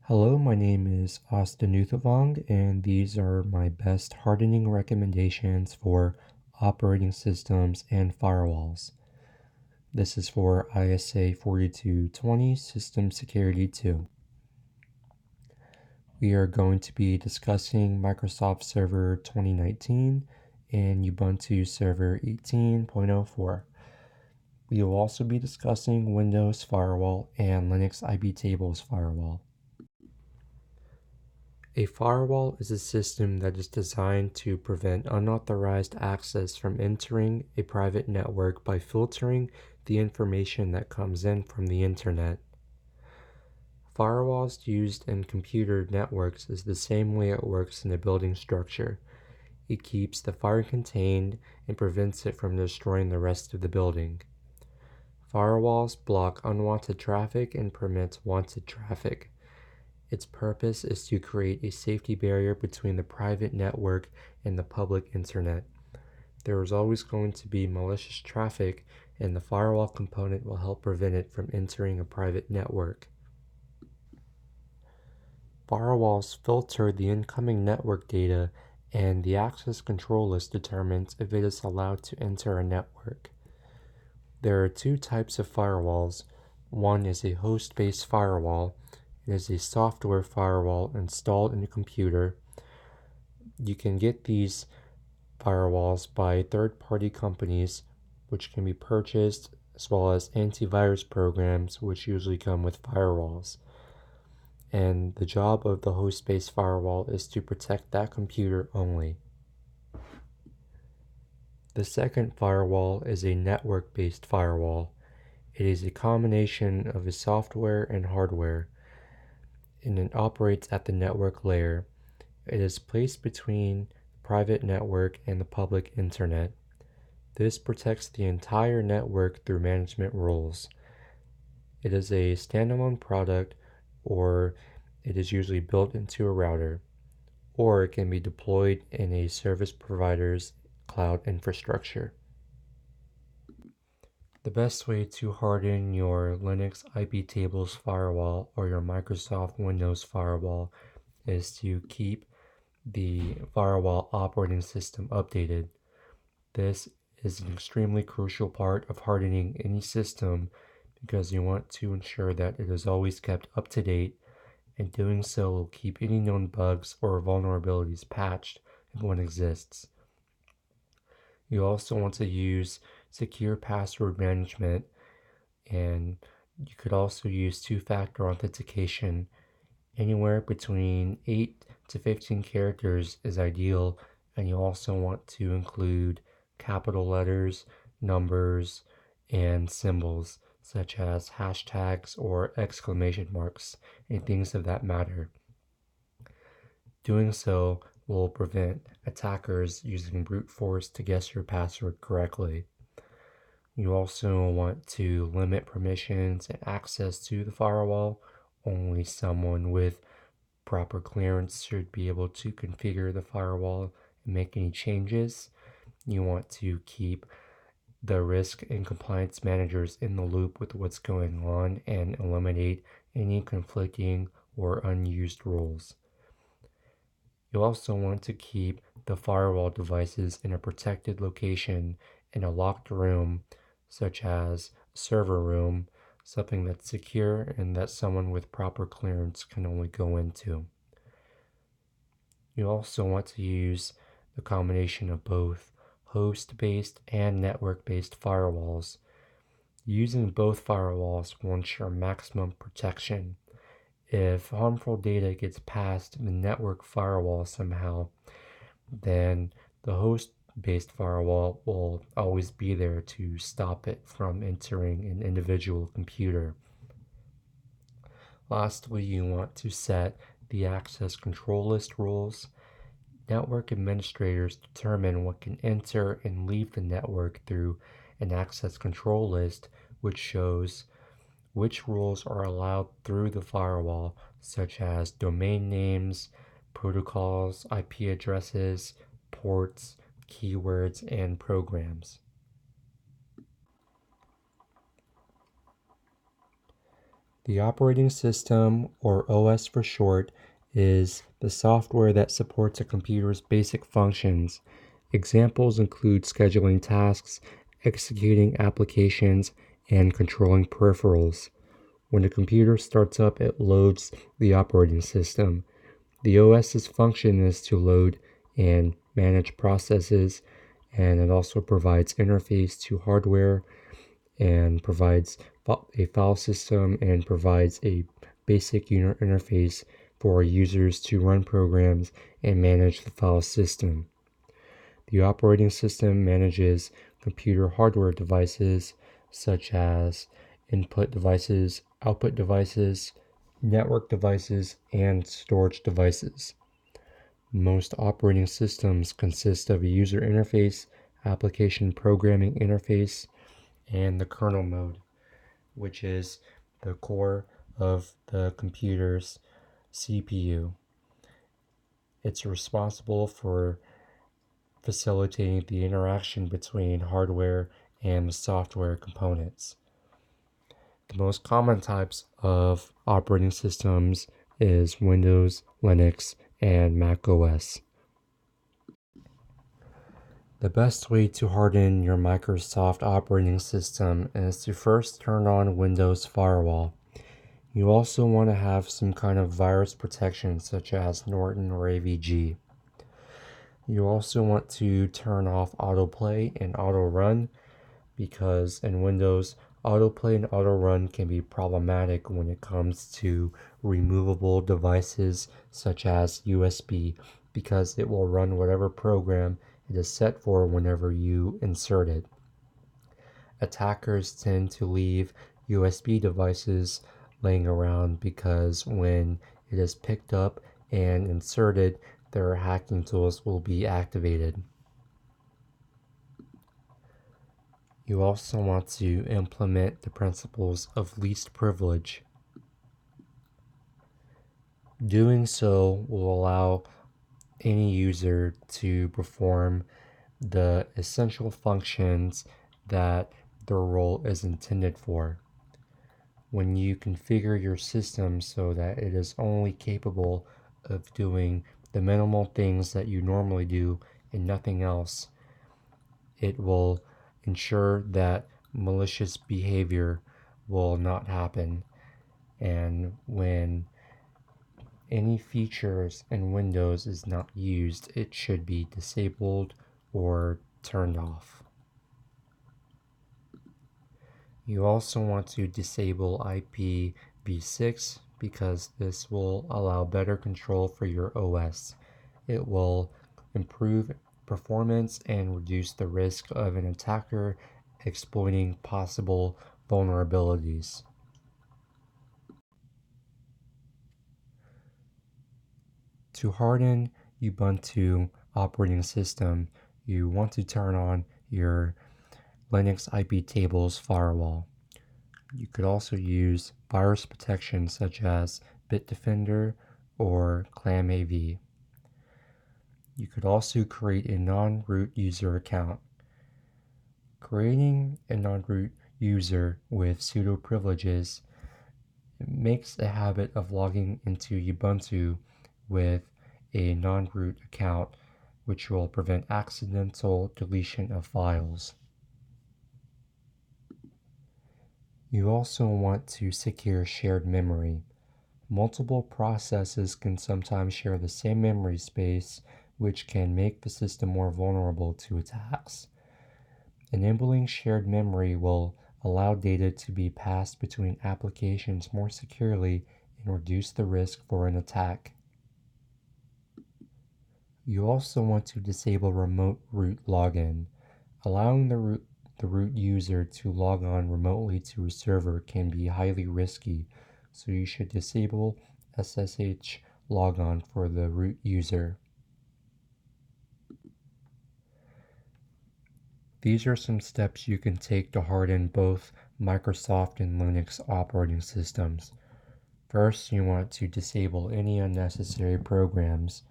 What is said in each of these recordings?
Hello, my name is Austin Uthavong, and these are my best hardening recommendations for operating systems and firewalls. This is for ISA 4220 System Security 2. We are going to be discussing Microsoft Server 2019 and Ubuntu Server 18.04. We will also be discussing Windows Firewall and Linux iptables Firewall. A firewall is a system that is designed to prevent unauthorized access from entering a private network by filtering the information that comes in from the internet. Firewalls used in computer networks is the same way it works in a building structure. It keeps the fire contained and prevents it from destroying the rest of the building. Firewalls block unwanted traffic and permit wanted traffic. Its purpose is to create a safety barrier between the private network and the public internet. There is always going to be malicious traffic, and the firewall component will help prevent it from entering a private network. Firewalls filter the incoming network data, and the access control list determines if it is allowed to enter a network. There are two types of firewalls. One is a host-based firewall. It is a software firewall installed in a computer. You can get these firewalls by third-party companies, which can be purchased, as well as antivirus programs, which usually come with firewalls. And the job of the host-based firewall is to protect that computer only. The second firewall is a network-based firewall. It is a combination of a software and hardware, and it operates at the network layer. It is placed between the private network and the public internet. This protects the entire network through management rules. It is a standalone product, or it is usually built into a router, or it can be deployed in a service provider's cloud infrastructure. The best way to harden your Linux iptables firewall or your Microsoft Windows firewall is to keep the firewall operating system updated. This is an extremely crucial part of hardening any system because you want to ensure that it is always kept up to date, and doing so will keep any known bugs or vulnerabilities patched if one exists. You also want to use secure password management, and you could also use two-factor authentication. Anywhere between 8 to 15 characters is ideal, and you also want to include capital letters, numbers, and symbols such as hashtags or exclamation marks and things of that matter. Doing so will prevent attackers using brute force to guess your password correctly. You also want to limit permissions and access to the firewall. Only someone with proper clearance should be able to configure the firewall and make any changes. You want to keep the risk and compliance managers in the loop with what's going on and eliminate any conflicting or unused rules. You also want to keep the firewall devices in a protected location in a locked room, such as a server room, something that's secure and that someone with proper clearance can only go into. You also want to use the combination of both host-based and network-based firewalls. Using both firewalls will ensure maximum protection. If harmful data gets past the network firewall somehow, then the host-based firewall will always be there to stop it from entering an individual computer. Lastly, you want to set the access control list rules. Network administrators determine what can enter and leave the network through an access control list, which shows which rules are allowed through the firewall, such as domain names, protocols, IP addresses, ports, keywords, and programs. The operating system, or OS for short, is the software that supports a computer's basic functions. Examples include scheduling tasks, executing applications, and controlling peripherals. When a computer starts up, it loads the operating system. The OS's function is to load and manage processes, and it also provides interface to hardware and provides a file system and provides a basic user interface for users to run programs and manage the file system. The operating system manages computer hardware devices such as input devices, output devices, network devices, and storage devices. Most operating systems consist of a user interface, application programming interface, and the kernel mode, which is the core of the computer's CPU. It's responsible for facilitating the interaction between hardware and the software components. The most common types of operating systems is Windows, Linux, and Mac OS. The best way to harden your Microsoft operating system is to first turn on Windows Firewall. You also want to have some kind of virus protection such as Norton or AVG. You also want to turn off autoplay and auto run because in Windows, autoplay and auto run can be problematic when it comes to removable devices such as USB because it will run whatever program it is set for whenever you insert it. Attackers tend to leave USB devices laying around because when it is picked up and inserted, their hacking tools will be activated. You also want to implement the principles of least privilege. Doing so will allow any user to perform the essential functions that their role is intended for. When you configure your system so that it is only capable of doing the minimal things that you normally do and nothing else, it will ensure that malicious behavior will not happen. And when any features in Windows is not used, it should be disabled or turned off. You also want to disable IPv6 because this will allow better control for your OS. It will improve performance and reduce the risk of an attacker exploiting possible vulnerabilities. To harden Ubuntu operating system, you want to turn on your Linux IP tables firewall. You could also use virus protection such as Bitdefender or ClamAV. You could also create a non-root user account. Creating a non-root user with sudo privileges makes a habit of logging into Ubuntu with a non-root account, which will prevent accidental deletion of files. You also want to secure shared memory. Multiple processes can sometimes share the same memory space, which can make the system more vulnerable to attacks. Enabling shared memory will allow data to be passed between applications more securely and reduce the risk for an attack. You also want to disable remote root login. Allowing the root user to log on remotely to a server can be highly risky, so you should disable SSH logon for the root user. These are some steps you can take to harden both Microsoft and Linux operating systems. First, you want to disable any unnecessary programs.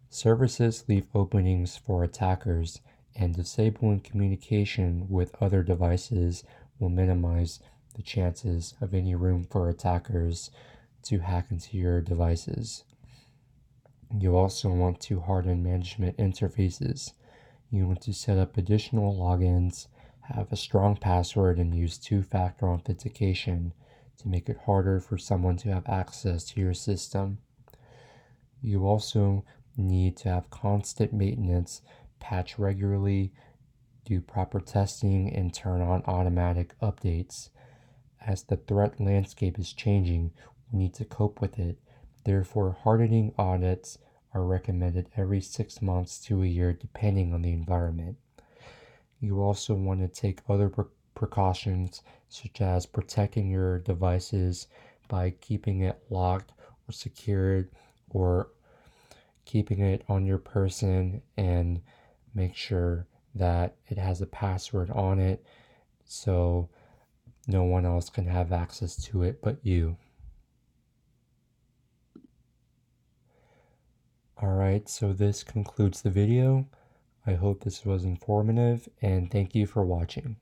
Services leave openings for attackers, and disabling communication with other devices will minimize the chances of any room for attackers to hack into your devices. You also want to harden management interfaces. You want to set up additional logins, have a strong password, and use two-factor authentication to make it harder for someone to have access to your system. You also need to have constant maintenance, patch regularly, do proper testing, and turn on automatic updates. As the threat landscape is changing, we need to cope with it. Therefore, hardening audits are recommended every 6 months to a year, depending on the environment. You also want to take other precautions, such as protecting your devices by keeping it locked or secured, or keeping it on your person, and make sure that it has a password on it so no one else can have access to it but you. Alright, so this concludes the video. I hope this was informative, and thank you for watching.